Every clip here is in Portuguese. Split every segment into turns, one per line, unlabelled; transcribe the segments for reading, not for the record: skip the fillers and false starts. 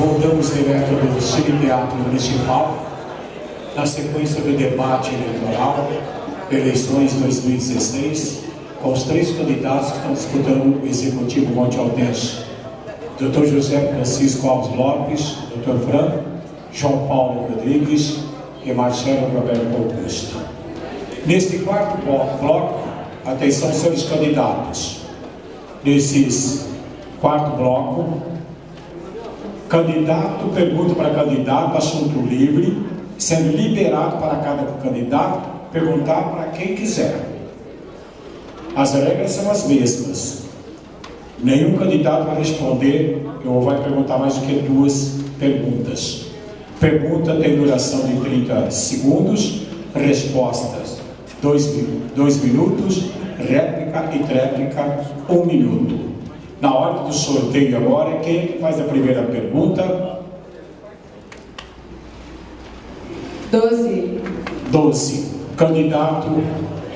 Voltamos direto do Cine Teatro Municipal, na sequência do debate eleitoral, eleições 2016, com os três candidatos que estão disputando o Executivo Monte Altense: Dr. José Francisco Alves Lopes, Dr. Fran, João Paulo Rodrigues e Marcelo Roberto Augusto. Neste quarto bloco, atenção, senhores candidatos. Nesses quarto bloco, candidato pergunta para candidato, assunto livre, sendo liberado para cada candidato perguntar para quem quiser. As regras são as mesmas. Nenhum candidato vai responder ou vai perguntar mais do que 2 perguntas. Pergunta tem duração de 30 segundos, respostas 2 minutos, réplica e tréplica 1 minuto. Na ordem do sorteio agora, quem é que faz a primeira pergunta? 12. Candidato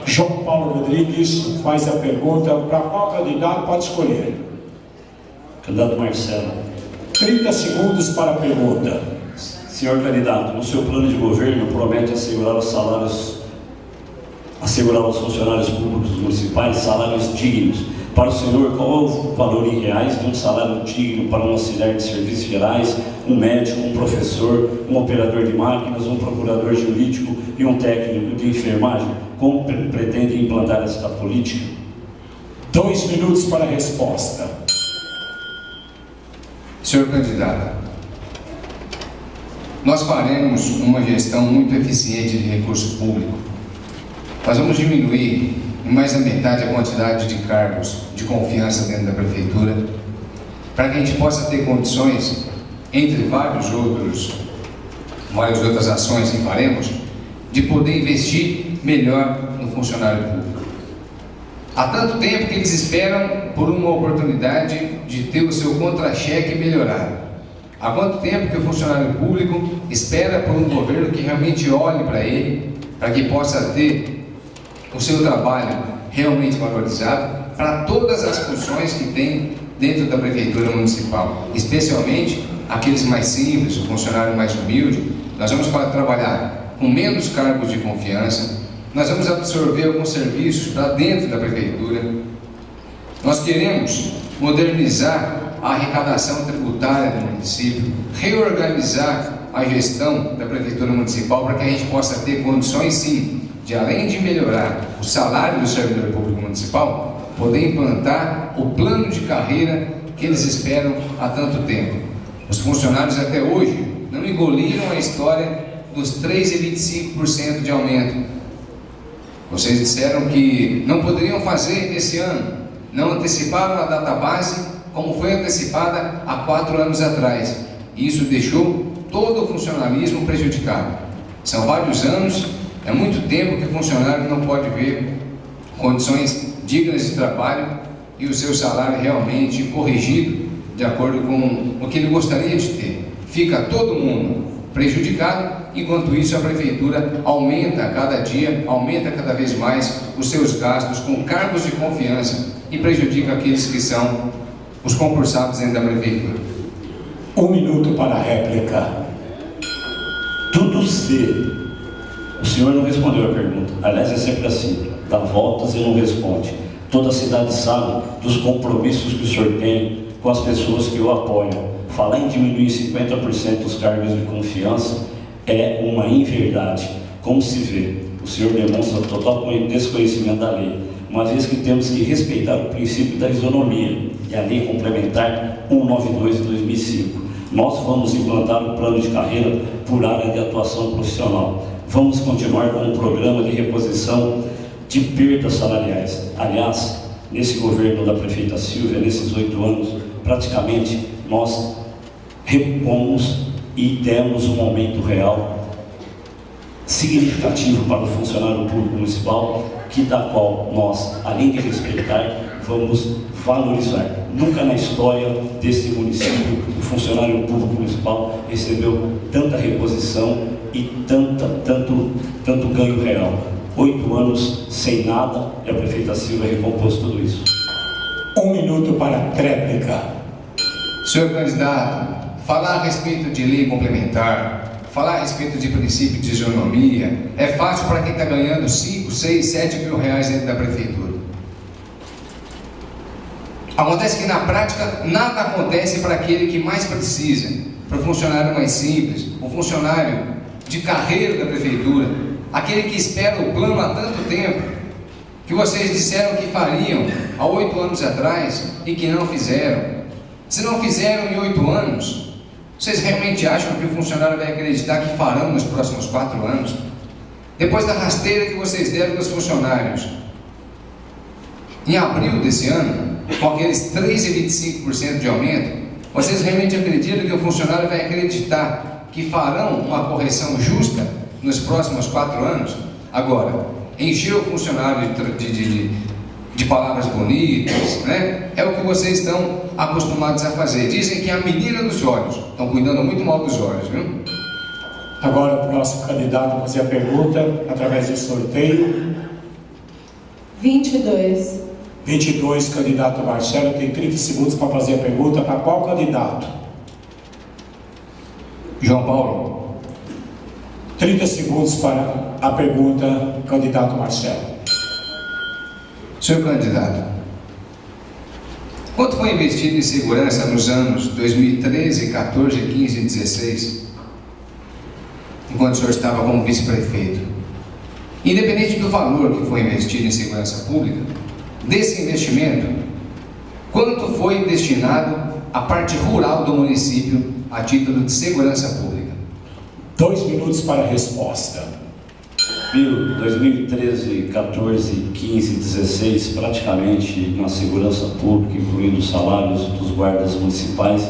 João Paulo Rodrigues faz a pergunta. Para qual candidato pode escolher?
Candidato Marcelo.
30 segundos para a pergunta.
Senhor candidato, no seu plano de governo promete assegurar aos funcionários públicos municipais salários dignos. Para o senhor, qual é o valor em reais de um salário digno para um auxiliar de serviços gerais, um médico, um professor, um operador de máquinas, um procurador jurídico e um técnico de enfermagem? Como pretende implantar esta política?
2 minutos para a resposta.
Senhor candidato, nós faremos uma gestão muito eficiente de recurso público. Nós vamos diminuir em mais da metade a quantidade de cargos de confiança dentro da prefeitura, para que a gente possa ter condições, entre várias outras ações que faremos, de poder investir melhor no funcionário público. Há tanto tempo que eles esperam por uma oportunidade de ter o seu contra-cheque melhorado. Há quanto tempo que o funcionário público espera por um governo que realmente olhe para ele, para que possa ter o seu trabalho realmente valorizado para todas as funções que tem dentro da prefeitura municipal, especialmente aqueles mais simples, o funcionário mais humilde. Nós vamos trabalhar com menos cargos de confiança, nós vamos absorver alguns serviços para dentro da prefeitura. Nós queremos modernizar a arrecadação tributária do município, reorganizar a gestão da prefeitura municipal para que a gente possa ter condições, sim, de além de melhorar o salário do servidor público municipal, poder implantar o plano de carreira que eles esperam há tanto tempo. Os funcionários até hoje não engoliram a história dos 3,25% de aumento. Vocês disseram que não poderiam fazer esse ano, não anteciparam a data base como foi antecipada há 4 anos atrás. E isso deixou todo o funcionalismo prejudicado. São vários anos. É muito tempo que o funcionário não pode ver condições dignas de trabalho e o seu salário realmente corrigido de acordo com o que ele gostaria de ter. Fica todo mundo prejudicado, enquanto isso a prefeitura aumenta a cada dia, aumenta cada vez mais os seus gastos com cargos de confiança e prejudica aqueles que são os concursados dentro da prefeitura.
1 minuto para a réplica.
Tudo se... O senhor não respondeu a pergunta. Aliás, é sempre assim, dá voltas e não responde. Toda a cidade sabe dos compromissos que o senhor tem com as pessoas que o apoiam. Falar em diminuir 50% os cargos de confiança é uma inverdade. Como se vê, o senhor demonstra total desconhecimento da lei, uma vez que temos que respeitar o princípio da isonomia e a lei complementar 192 de 2005. Nós vamos implantar o plano de carreira por área de atuação profissional. Vamos continuar com um programa de reposição de perdas salariais. Aliás, nesse governo da prefeita Silvia, nesses 8 anos, praticamente nós repomos e demos um aumento real significativo para o funcionário público municipal, da qual nós, além de respeitar, vamos valorizar. Nunca na história deste município o funcionário público municipal recebeu tanta reposição e tanto ganho real. 8 anos sem nada e a prefeita Silvia recompôs tudo isso.
1 minuto para a tréplica.
Senhor candidato, falar a respeito de lei complementar, falar a respeito de princípio de isonomia, é fácil para quem está ganhando 5, 6, 7 mil reais dentro da prefeitura. Acontece que na prática nada acontece para aquele que mais precisa, para o funcionário mais simples, o funcionário de carreira da prefeitura, aquele que espera o plano há tanto tempo, que vocês disseram que fariam há 8 anos atrás e que não fizeram. Se não fizeram em 8 anos, vocês realmente acham que o funcionário vai acreditar que farão nos próximos 4 anos? Depois da rasteira que vocês deram dos funcionários, em abril desse ano, com aqueles 3,25% de aumento, vocês realmente acreditam que o funcionário vai acreditar que farão uma correção justa nos próximos 4 anos? Agora, encher o funcionário de palavras bonitas, né? É o que vocês estão acostumados a fazer. Dizem que é a menina dos olhos, estão cuidando muito mal dos olhos, viu?
Agora o próximo candidato a fazer a pergunta, através do sorteio.
22.
22, candidato Marcelo, tem 30 segundos para fazer a pergunta. Para qual candidato?
João Paulo.
30 segundos para a pergunta, candidato Marcelo.
Senhor candidato, quanto foi investido em segurança nos anos 2013, 14, 15 e 16, enquanto o senhor estava como vice-prefeito? Independente do valor que foi investido em segurança pública, desse investimento, quanto foi destinado à parte rural do município a título de segurança pública?
2 minutos para a resposta.
2013, 14, 15, 16, praticamente na segurança pública, incluindo os salários dos guardas municipais,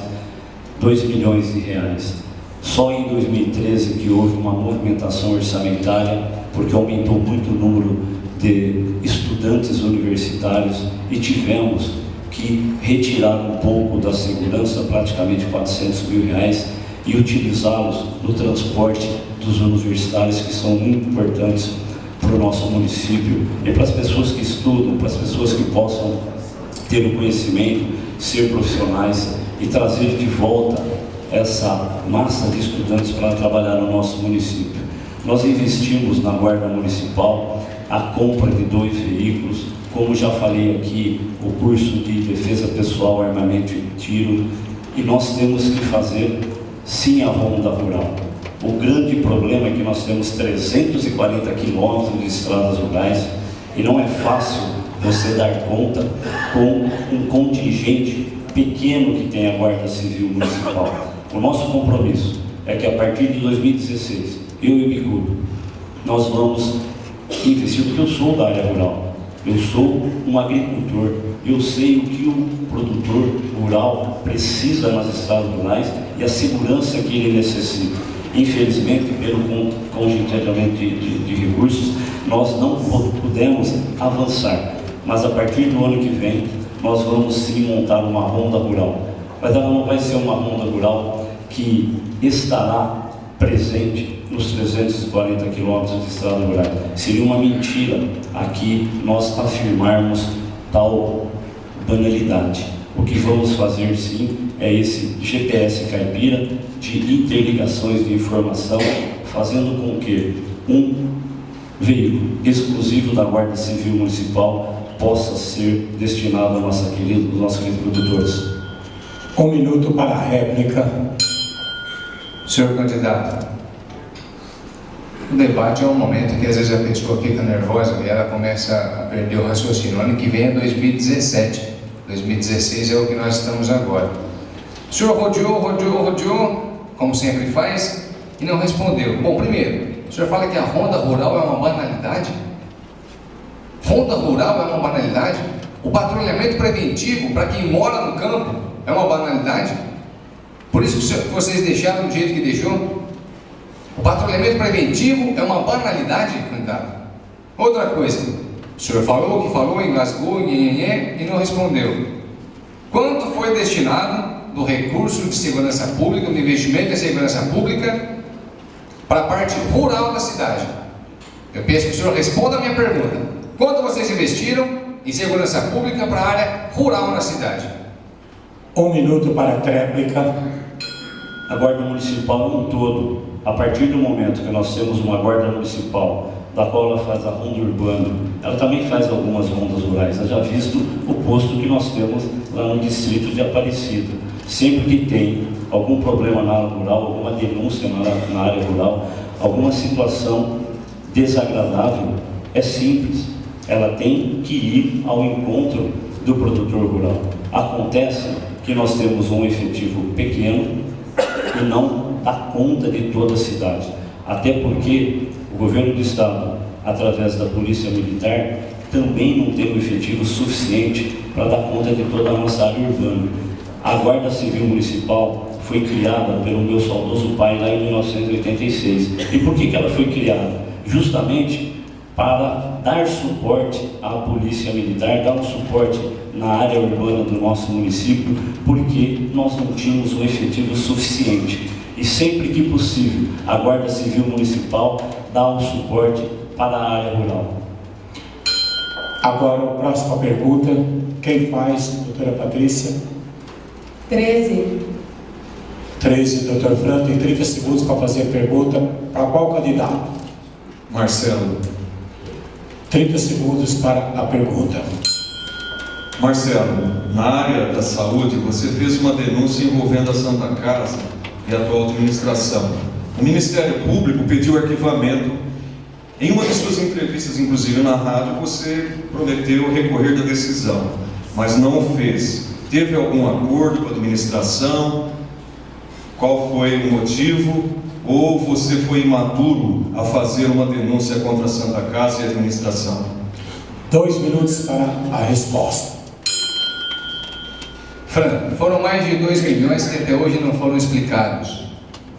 2 milhões de reais. Só em 2013 que houve uma movimentação orçamentária, porque aumentou muito o número de estudantes universitários e tivemos que retirar um pouco da segurança, praticamente 400 mil reais, e utilizá-los no transporte dos universitários, que são muito importantes para o nosso município e para as pessoas que estudam, para as pessoas que possam ter o conhecimento, ser profissionais e trazer de volta essa massa de estudantes para trabalhar no nosso município. Nós investimos na Guarda Municipal a compra de 2 veículos, como já falei aqui, o curso de defesa pessoal, armamento e tiro, e nós temos que fazer sim a ronda rural. O grande problema é que nós temos 340 quilômetros de estradas rurais e não é fácil você dar conta com um contingente pequeno que tem a Guarda Civil Municipal. O nosso compromisso é que a partir de 2016, eu e o Bicudo, nós vamos investir, porque eu sou da área rural, eu sou um agricultor, eu sei o que o produtor rural precisa nas estradas rurais e a segurança que ele necessita. Infelizmente, pelo contingenciamento de recursos, nós não pudemos avançar, mas a partir do ano que vem, nós vamos sim montar uma ronda rural, mas ela não vai ser uma ronda rural que estará presente nos 340 quilômetros de estrada rural. Seria uma mentira aqui nós afirmarmos tal banalidade. O que vamos fazer sim é esse GPS caipira de interligações de informação, fazendo com que um veículo exclusivo da Guarda Civil Municipal possa ser destinado aos nossos queridos produtores.
1 minuto para a réplica.
Senhor candidato, o debate é um momento que às vezes a pessoa fica nervosa e ela começa a perder o raciocínio. O ano que vem é 2017, 2016 é o que nós estamos agora. O senhor rodeou, como sempre faz, e não respondeu. Bom, primeiro, o senhor fala que a ronda rural é uma banalidade? Ronda rural é uma banalidade? O patrulhamento preventivo para quem mora no campo é uma banalidade? Por isso que vocês deixaram do jeito que deixou? O patrulhamento preventivo é uma banalidade, candidato? Outra coisa, o senhor falou o que falou, engasgou, e não respondeu. Quanto foi destinado do recurso de segurança pública, do investimento em segurança pública, para a parte rural da cidade? Eu peço que o senhor responda a minha pergunta. Quanto vocês investiram em segurança pública para a área rural na cidade?
1 minuto para a tréplica.
a Guarda Municipal em um todo, a partir do momento que nós temos uma Guarda Municipal, da qual ela faz a ronda urbana, ela também faz algumas rondas rurais. Haja visto o posto que nós temos lá no distrito de Aparecida. Sempre que tem algum problema na área rural, alguma denúncia na área rural, alguma situação desagradável, é simples, ela tem que ir ao encontro do produtor rural. Acontece que nós temos um efetivo pequeno e não dá conta de toda a cidade, até porque o governo do estado, através da Polícia Militar, também não tem um efetivo suficiente para dar conta de toda a nossa área urbana. A Guarda Civil Municipal foi criada pelo meu saudoso pai lá em 1986. E por que ela foi criada? Justamente para dar suporte à Polícia Militar, dar um suporte na área urbana do nosso município, porque nós não tínhamos um efetivo suficiente. E sempre que possível, a Guarda Civil Municipal dá um suporte para a área rural.
Agora, a próxima pergunta, quem faz? Doutora Patrícia?
13.
13, doutor Fran, tem 30 segundos para fazer a pergunta. Para qual candidato?
Marcelo.
30 segundos para a pergunta.
Marcelo, na área da saúde, você fez uma denúncia envolvendo a Santa Casa e a atual administração. O Ministério Público pediu arquivamento. Em uma de suas entrevistas, inclusive na rádio, você prometeu recorrer da decisão, mas não o fez. Teve algum acordo com a administração? Qual foi o motivo? Ou você foi imaturo a fazer uma denúncia contra a Santa Casa e a administração?
2 minutos para a resposta.
Fran, foram mais de 2 milhões que até hoje não foram explicados.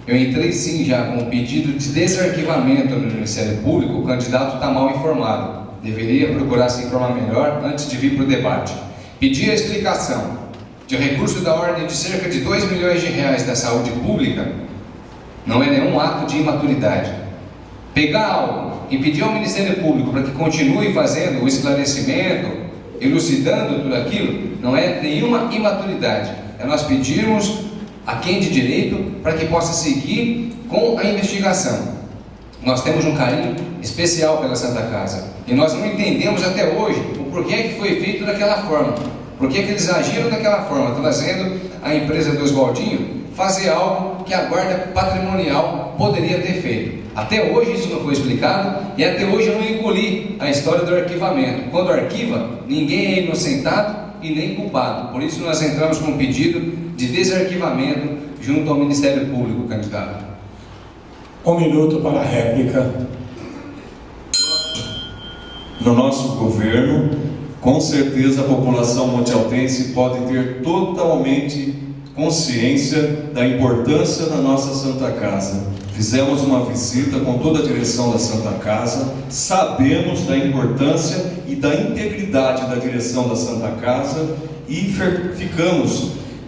Eu entrei sim já com um pedido de desarquivamento no Ministério Público. O candidato está mal informado. Deveria procurar se informar melhor antes de vir para o debate. Pedi a explicação de recurso da ordem de cerca de 2 milhões de reais da saúde pública. Não é nenhum ato de imaturidade. Pegar algo e pedir ao Ministério Público para que continue fazendo o esclarecimento, elucidando tudo aquilo, não é nenhuma imaturidade. É nós pedirmos a quem de direito para que possa seguir com a investigação. Nós temos um carinho especial pela Santa Casa e nós não entendemos até hoje o porquê que foi feito daquela forma, porquê que eles agiram daquela forma, trazendo a empresa do Oswaldinho fazer algo que a guarda patrimonial poderia ter feito. Até hoje isso não foi explicado e até hoje eu não engoli a história do arquivamento. Quando arquiva, ninguém é inocentado e nem culpado. Por isso nós entramos com um pedido de desarquivamento junto ao Ministério Público, candidato.
1 minuto para a réplica.
No nosso governo, com certeza a população montealtense pode ter totalmente consciência da importância da nossa Santa Casa. Fizemos uma visita com toda a direção da Santa Casa, sabemos da importância e da integridade da direção da Santa Casa e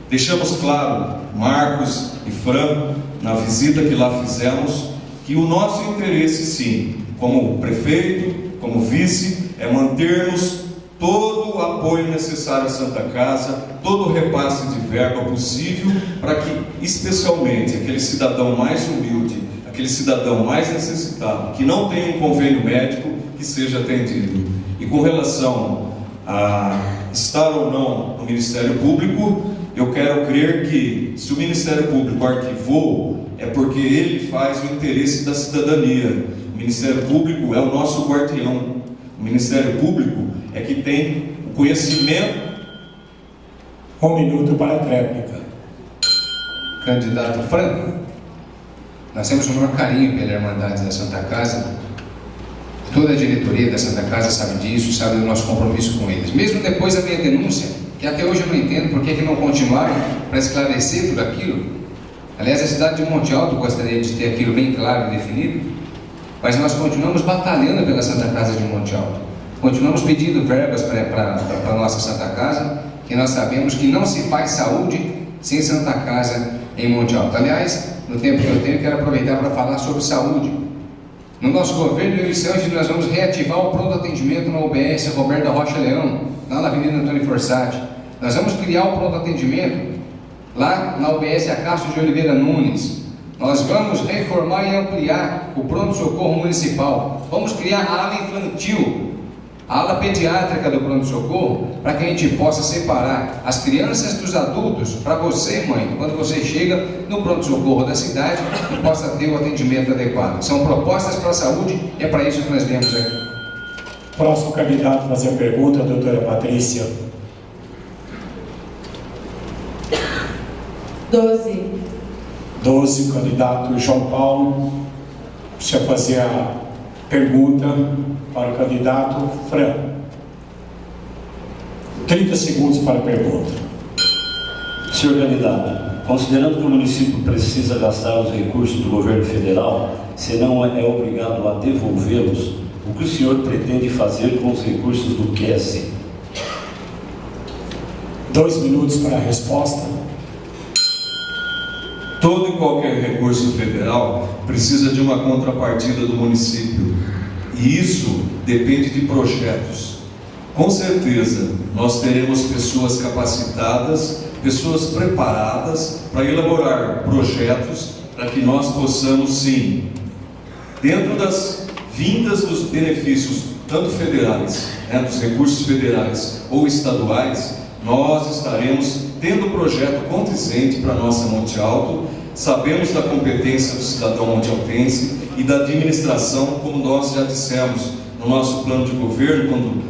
deixamos claro, Marcos e Fran, na visita que lá fizemos, que o nosso interesse sim, como prefeito, como vice, é mantermos todo o apoio necessário à Santa Casa, todo o repasse de verba possível, para que, especialmente, aquele cidadão mais humilde, aquele cidadão mais necessitado, que não tem um convênio médico, que seja atendido. E com relação a estar ou não no Ministério Público, eu quero crer que, se o Ministério Público arquivou, é porque ele faz o interesse da cidadania. O Ministério Público é o nosso guardião. O Ministério Público é que tem o conhecimento.
1 minuto para a réplica.
Candidato Franco, nós temos o maior carinho pela Irmandade da Santa Casa. Toda a diretoria da Santa Casa sabe disso, sabe do nosso compromisso com eles. Mesmo depois da minha denúncia, que até hoje eu não entendo por que não continuaram para esclarecer tudo aquilo. Aliás, a cidade de Monte Alto gostaria de ter aquilo bem claro e definido, mas nós continuamos batalhando pela Santa Casa de Monte Alto. Continuamos pedindo verbas para a nossa Santa Casa, que nós sabemos que não se faz saúde sem Santa Casa em Monte Alto. Aliás, no tempo que eu tenho, quero aproveitar para falar sobre saúde. No nosso governo, eu e Sanches, nós vamos reativar o pronto atendimento na UBS Roberto da Rocha Leão, lá na Avenida Antônio Forsatti. Nós vamos criar o pronto atendimento lá na UBS Acácio de Oliveira Nunes. Nós vamos reformar e ampliar o pronto-socorro municipal. Vamos criar a ala infantil, a ala pediátrica do pronto-socorro, para que a gente possa separar as crianças dos adultos, para você, mãe, quando você chega no pronto-socorro da cidade, e possa ter o atendimento adequado. São propostas para a saúde e é para isso que nós viemos aqui.
Próximo candidato a fazer a pergunta, a doutora Patrícia. 12, candidato João Paulo. Deixa eu fazer a pergunta para o candidato Fran. 30 segundos para a pergunta.
Senhor candidato, considerando que o município precisa gastar os recursos do governo federal, senão é obrigado a devolvê-los, o que o senhor pretende fazer com os recursos do QS?
2 minutos para a resposta.
Todo e qualquer recurso federal precisa de uma contrapartida do município, e isso depende de projetos. Com certeza, nós teremos pessoas capacitadas, pessoas preparadas para elaborar projetos para que nós possamos, sim, dentro das vindas dos benefícios, tanto federais, dos recursos federais ou estaduais, nós estaremos tendo projeto condizente para a nossa Monte Alto. Sabemos da competência do cidadão montealtense e da administração, como nós já dissemos no nosso plano de governo, quando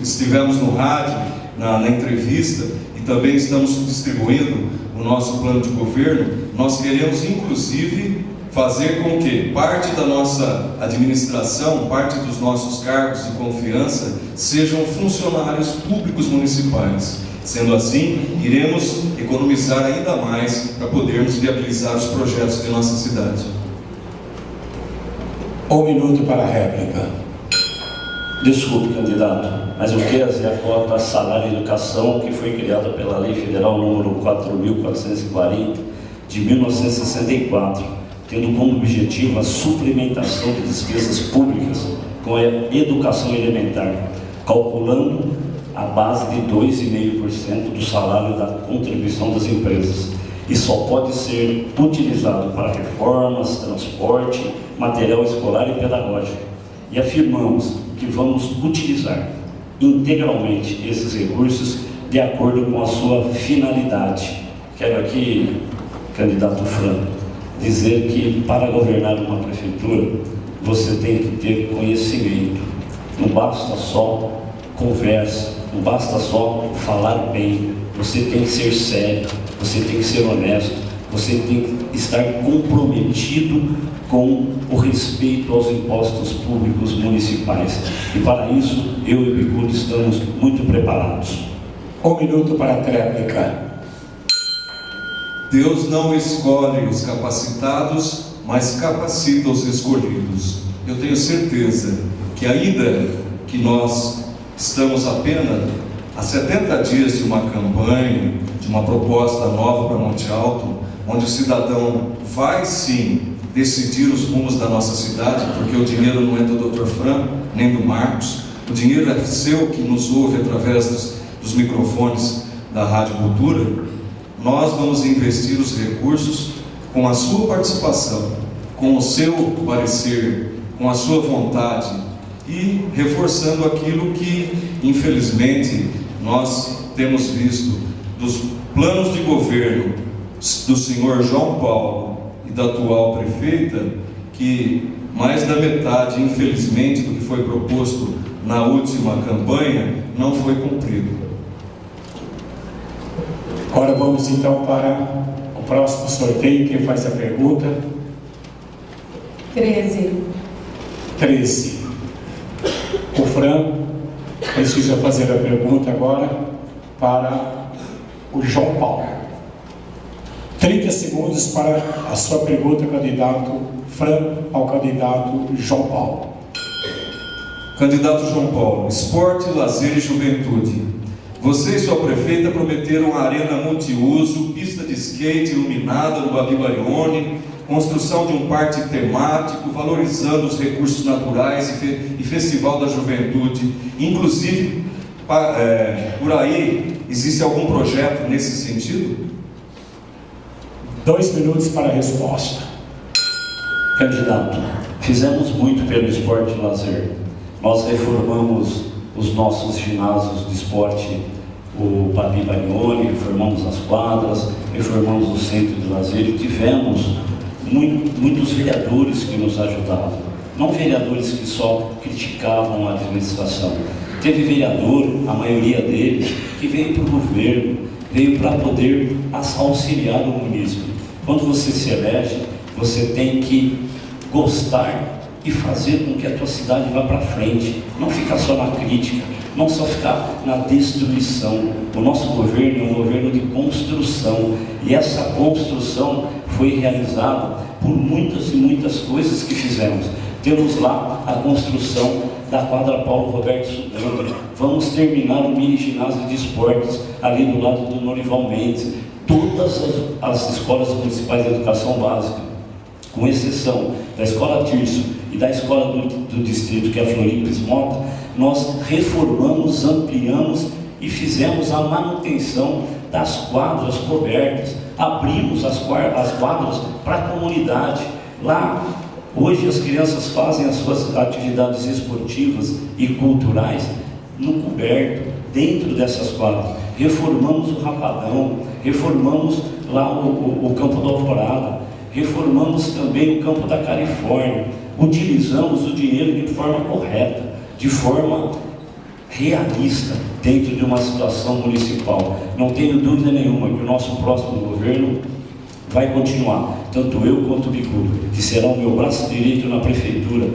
estivemos no rádio, na entrevista, e também estamos distribuindo o nosso plano de governo. Nós queremos, inclusive, fazer com que parte da nossa administração, parte dos nossos cargos de confiança, sejam funcionários públicos municipais. Sendo assim, iremos economizar ainda mais para podermos viabilizar os projetos de nossa cidade.
1 minuto para a réplica.
Desculpe, candidato, mas o QES é a cota salário e educação que foi criada pela Lei Federal número 4.440 de 1964, tendo como objetivo a suplementação de despesas públicas com a educação elementar, calculando a base de 2,5% do salário da contribuição das empresas, e só pode ser utilizado para reformas, transporte, material escolar e pedagógico. E afirmamos que vamos utilizar integralmente esses recursos de acordo com a sua finalidade. Quero aqui, candidato Fran, dizer que para governar uma prefeitura você tem que ter conhecimento, não basta só conversa, não basta só falar bem, você tem que ser sério, você tem que ser honesto, você tem que estar comprometido com o respeito aos impostos públicos municipais. E para isso, eu e Bicudo estamos muito preparados.
1 minuto para a réplica.
Deus não escolhe os capacitados, mas capacita os escolhidos. Eu tenho certeza que ainda que nós estamos apenas a 70 dias de uma campanha, de uma proposta nova para Monte Alto, onde o cidadão vai sim decidir os rumos da nossa cidade, porque o dinheiro não é do Dr. Fran, nem do Marcos, o dinheiro é seu que nos ouve através dos microfones da Rádio Cultura. Nós vamos investir os recursos com a sua participação, com o seu parecer, com a sua vontade, e reforçando aquilo que, infelizmente, nós temos visto dos planos de governo do senhor João Paulo e da atual prefeita, que mais da metade, infelizmente, do que foi proposto na última campanha não foi cumprido.
Agora vamos então para o próximo sorteio. Quem faz a pergunta? 13. O Fran precisa fazer a pergunta agora para o João Paulo. 30 segundos para a sua pergunta, candidato Fran, ao candidato João Paulo.
Candidato João Paulo, esporte, lazer e juventude. Você e sua prefeita prometeram arena multiuso, pista de skate iluminada no Babi Barione, construção de um parque temático, valorizando os recursos naturais e festival da juventude. Inclusive, por aí, existe algum projeto nesse sentido?
2 minutos para a resposta.
Candidato, fizemos muito pelo esporte e lazer. Nós reformamos os nossos ginásios de esporte, o Babi Bagnoli, reformamos as quadras, reformamos o centro de lazer e tivemos muitos vereadores que nos ajudavam. Não vereadores que só criticavam a administração. Teve vereador, a maioria deles, que veio para o governo, veio para poder auxiliar o município. Quando você se elege, você tem que gostar e fazer com que a tua cidade vá para frente, não ficar só na crítica, não só ficar na destruição. O nosso governo é um governo de construção, e essa construção foi realizada por muitas e muitas coisas que fizemos. Temos lá a construção da quadra Paulo Roberto Sudano, vamos terminar o mini ginásio de esportes ali do lado do Norival Mendes, todas as escolas municipais de educação básica, com exceção da Escola Tirso e da Escola do Distrito, que é a Floripes Mota, nós reformamos, ampliamos e fizemos a manutenção das quadras cobertas, abrimos as quadras para a comunidade. Lá, hoje as crianças fazem as suas atividades esportivas e culturais no coberto, dentro dessas quadras. Reformamos o Rapadão, reformamos lá o Campo da Alvorada, reformamos também o Campo da Califórnia, utilizamos o dinheiro de forma correta, de forma realista, dentro de uma situação municipal. Não tenho dúvida nenhuma que o nosso próximo governo vai continuar, tanto eu quanto o Bicudo, que será o meu braço direito na prefeitura,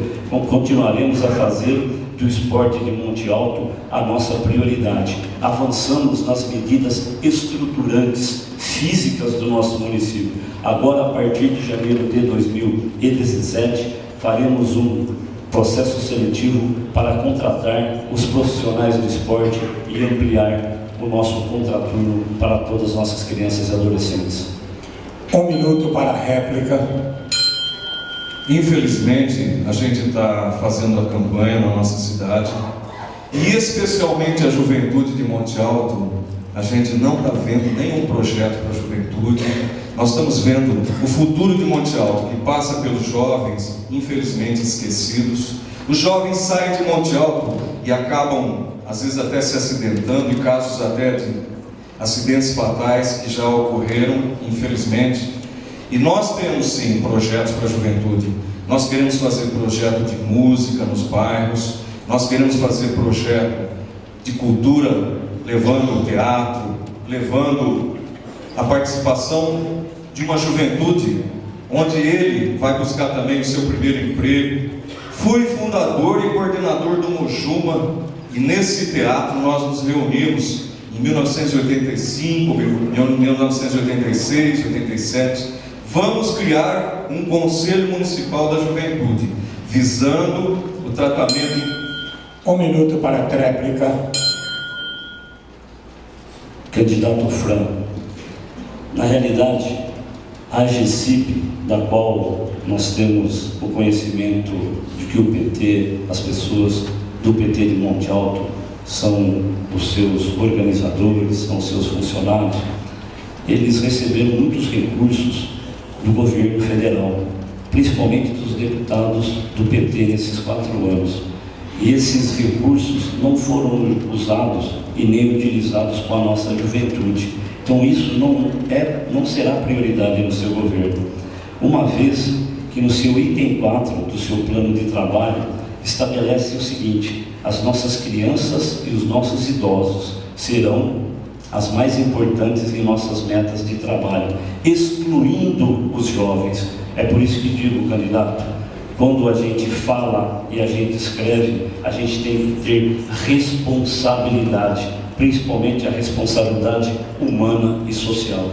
continuaremos a fazer do esporte de Monte Alto a nossa prioridade. Avançamos nas medidas estruturantes, físicas do nosso município. Agora, a partir de janeiro de 2017, faremos um processo seletivo para contratar os profissionais do esporte e ampliar o nosso contraturno para todas as nossas crianças e adolescentes.
1 minuto para a réplica.
Infelizmente, a gente está fazendo a campanha na nossa cidade, e especialmente a juventude de Monte Alto, a gente não está vendo nenhum projeto para a juventude. Nós estamos vendo o futuro de Monte Alto, que passa pelos jovens, infelizmente esquecidos. Os jovens saem de Monte Alto e acabam, às vezes, até se acidentando, e casos até de acidentes fatais que já ocorreram, infelizmente. E nós temos sim projetos para a juventude. Nós queremos fazer projeto de música nos bairros, nós queremos fazer projeto de cultura, levando o teatro, levando a participação de uma juventude, onde ele vai buscar também o seu primeiro emprego. Fui fundador e coordenador do Mojuma, e nesse teatro nós nos reunimos em 1985, 1986, 87. Vamos criar um Conselho Municipal da Juventude, visando o tratamento...
1 minuto para a tréplica.
Candidato Fran, na realidade, a AGECIP, da qual nós temos o conhecimento de que o PT, as pessoas do PT de Monte Alto, são os seus organizadores, são os seus funcionários, eles receberam muitos recursos do governo federal, principalmente dos deputados do PT nesses 4 anos. E esses recursos não foram usados e nem utilizados com a nossa juventude. Então isso não será prioridade no seu governo, uma vez que no seu item 4 do seu plano de trabalho estabelece o seguinte: as nossas crianças e os nossos idosos serão as mais importantes em nossas metas de trabalho, excluindo os jovens. É por isso que digo, candidato, quando a gente fala e a gente escreve, a gente tem que ter responsabilidade, principalmente a responsabilidade humana e social.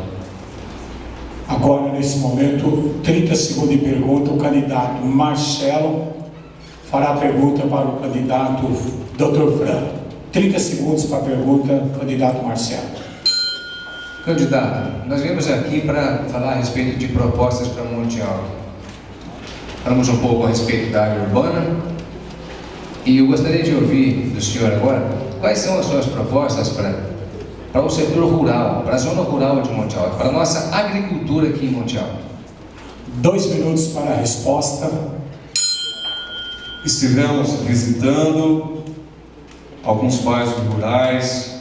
Agora, nesse momento, 30 segundos de pergunta. O candidato Marcelo fará a pergunta para o candidato Dr. Fran. 30 segundos para a pergunta, candidato Marcelo.
Candidato, nós viemos aqui para falar a respeito de propostas para Monte Alto. Falamos um pouco a respeito da área urbana, e eu gostaria de ouvir do senhor agora quais são as suas propostas, Fran, para o setor rural, para a zona rural de Monte Alto, para a nossa agricultura aqui em Monte Alto?
2 minutos para a resposta.
Estivemos visitando alguns bairros rurais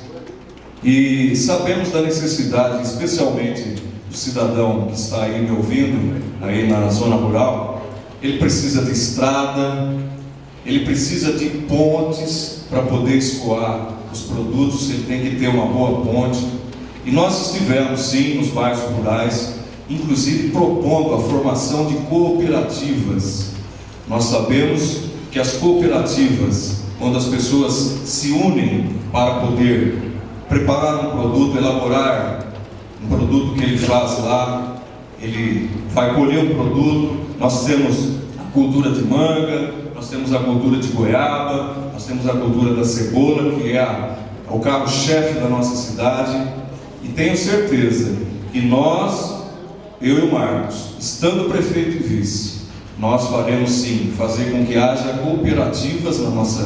e sabemos da necessidade, especialmente do cidadão que está aí me ouvindo, aí na zona rural. Ele precisa de estrada, ele precisa de pontes para poder escoar os produtos, ele tem que ter uma boa ponte. E nós estivemos sim nos bairros rurais, inclusive propondo a formação de cooperativas. Nós sabemos que as cooperativas, quando as pessoas se unem para poder preparar um produto, elaborar um produto que ele faz lá, ele vai colher um produto. Nós temos a cultura de manga, nós temos a cultura de goiaba, nós temos a cultura da cebola, que é o carro-chefe da nossa cidade. E tenho certeza que nós, eu e o Marcos, estando prefeito e vice, nós faremos sim, fazer com que haja cooperativas na nossa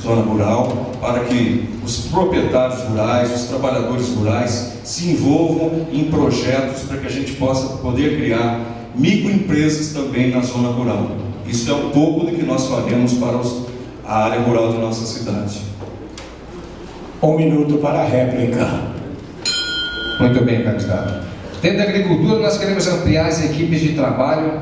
zona rural, para que os proprietários rurais, os trabalhadores rurais se envolvam em projetos para que a gente possa poder criar microempresas também na zona rural. Isso é um pouco do que nós faremos para a área rural de nossa cidade.
1 minuto para a réplica.
Muito bem, candidato. Dentro da agricultura, nós queremos ampliar as equipes de trabalho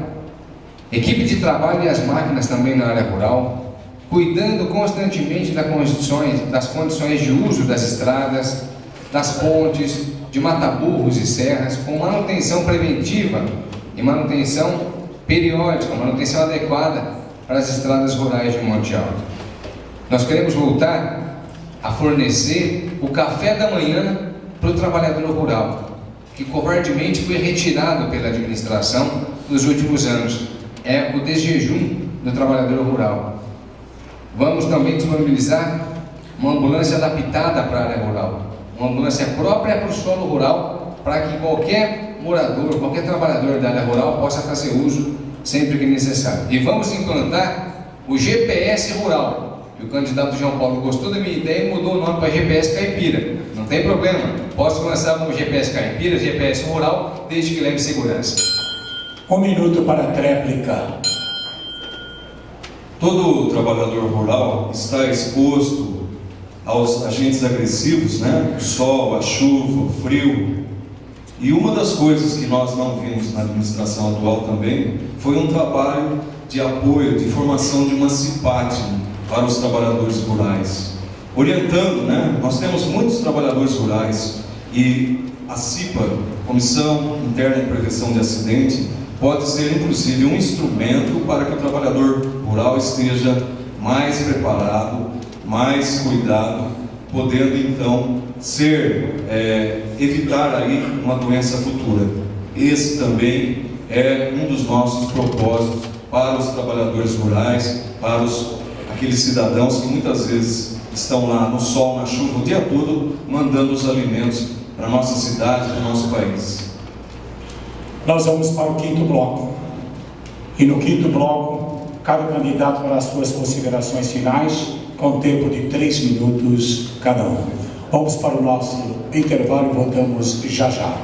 e as máquinas também na área rural, cuidando constantemente das condições de uso das estradas, das pontes, de mataburros e serras, com manutenção preventiva e manutenção periódica, manutenção adequada para as estradas rurais de Monte Alto. Nós queremos voltar a fornecer o café da manhã para o trabalhador rural, que covardemente foi retirado pela administração nos últimos anos. É o desjejum do trabalhador rural. Vamos também disponibilizar uma ambulância adaptada para a área rural, uma ambulância própria para o solo rural, para que qualquer morador, qualquer trabalhador da área rural possa fazer uso sempre que necessário. E vamos implantar o GPS rural, que o candidato João Paulo gostou da minha ideia e mudou o nome para GPS Caipira. Não tem problema, posso lançar como GPS Caipira, GPS rural, desde que leve segurança.
1 minuto para a tréplica.
Todo trabalhador rural está exposto aos agentes agressivos, né? O sol, a chuva, o frio. E uma das coisas que nós não vimos na administração atual também foi um trabalho de apoio, de formação de uma CIPAT para os trabalhadores rurais. Orientando, né? Nós temos muitos trabalhadores rurais e a CIPA, Comissão Interna de Prevenção de Acidente, pode ser inclusive um instrumento para que o trabalhador rural esteja mais preparado, mais cuidado, podendo então evitar aí uma doença futura. Esse também é um dos nossos propósitos para os trabalhadores rurais, para aqueles cidadãos que muitas vezes estão lá no sol, na chuva, o dia todo, mandando os alimentos para a nossa cidade, para o nosso país.
Nós vamos para o 5º bloco. E no 5º bloco, cada candidato fará suas considerações finais, com tempo de 3 minutos cada um. Vamos para o nosso intervalo e voltamos já já.